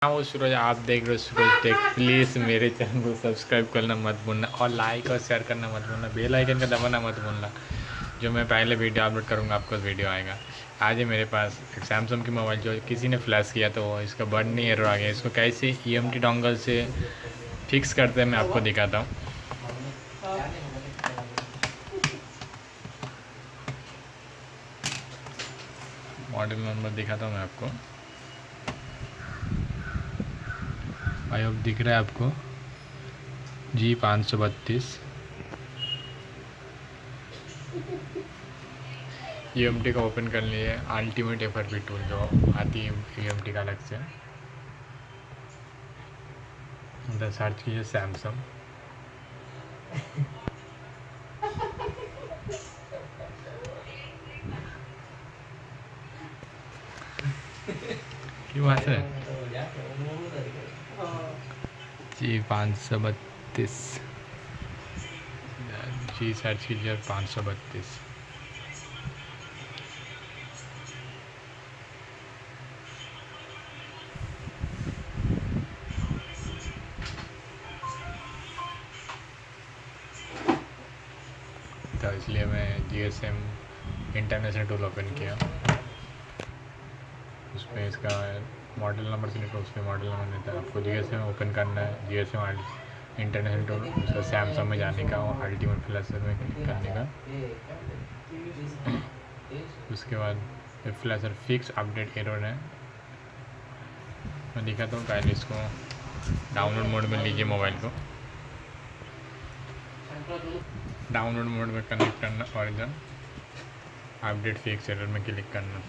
हाँ वो सूरज, आप देख रहे हो सूरज टेक। प्लीज़ मेरे चैनल को सब्सक्राइब करना मत भूलना और लाइक और शेयर करना मत भूलना, बेल आइकन का दबाना मत भूलना। जो मैं पहले वीडियो अपलोड करूँगा आपको वीडियो आएगा। आज है मेरे पास एक सैमसंग की मोबाइल जो किसी ने फ्लैश किया तो वो इसका बर्न एरर आ गया। इसको कैसे EMT डोंगल से फिक्स करते हैं मैं आपको दिखाता हूँ। मॉडल नंबर दिखाता हूँ मैं आपको। आई होप दिख रहा है आपको, G532। EMT का ओपन कर लिए अल्टीमेट FRP टूल जो आती है EMT का अलग से। उधर सर्च कीजिए सैमसंग। क्यों बात है G532 जी सर्च कीजिए 532। तो इसलिए मैं GSM इंटरनेशनल टूल ओपन किया। उस पर इसका मॉडल नंबर क्लिक करो, उस पर मॉडल नंबर देता है आपको। GSM ओपन करना है, GSM इंटरनेशनल टूल, उसका सैमसंग में जाने का और अल्टीमेट फ्लैशर में क्लिक करने का। उसके बाद फ्लैशर फिक्स अपडेट एरर है, मैं दिखाता हूँ। पहले इसको डाउनलोड मोड में लीजिए मोबाइल को। डाउनलोड मोड में कनेक्ट करना और इधर अपडेट फिक्स एरर में क्लिक करना।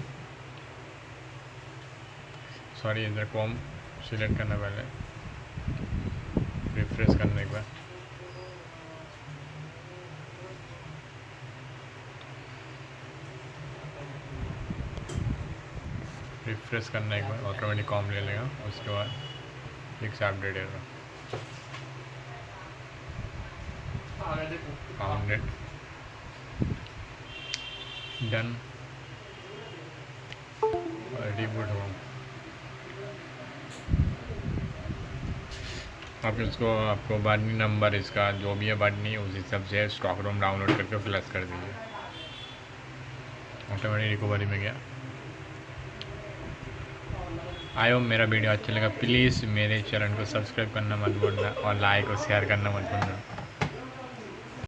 सॉरी, इधर कॉम सिलेक्ट करना, पहले रिफ्रेश करने के बाद रिफ्रेश करने के बाद ऑटोमेटिक कॉम ले लेगा। उसके बाद fix update error founded done और रिबूट हो। आप इसको आपको बारनी नंबर इसका जो भी है बारनी उस हिसाब से स्टॉक रोम डाउनलोड करके फ्लैश कर दीजिए। ऑटोमेटिक रिकवरी में गया। आई होप मेरा वीडियो अच्छा लगा। प्लीज़ मेरे चैनल को सब्सक्राइब करना मत भूलना और लाइक और शेयर करना मत भूलना।